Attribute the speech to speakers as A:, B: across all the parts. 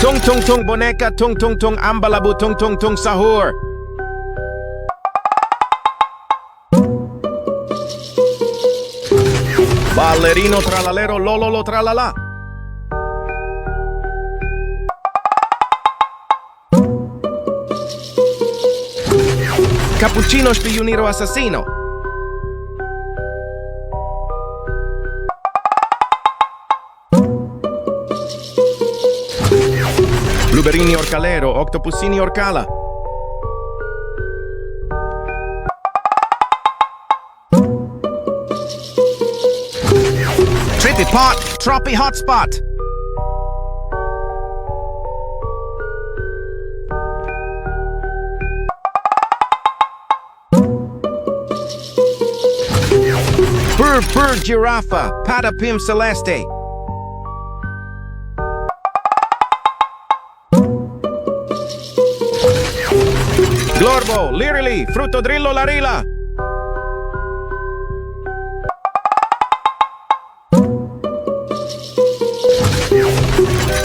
A: Tung tung tung boneka, tung tung tung ambalabu, tung tung tung sahur. Ballerino tralalero lololo tralala. Cappuccino spionero assassino. Blueberini orcalero, octopussini orcala. Trippy pot, troppy hotspot. Burr giraffa, patapim celeste. Glorbo, lirili, frutto drillo larila.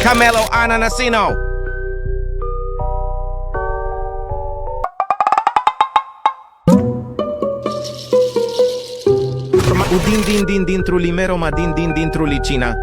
A: Camelo ananasino. Udin din din din trulimero ma din din din trulicina.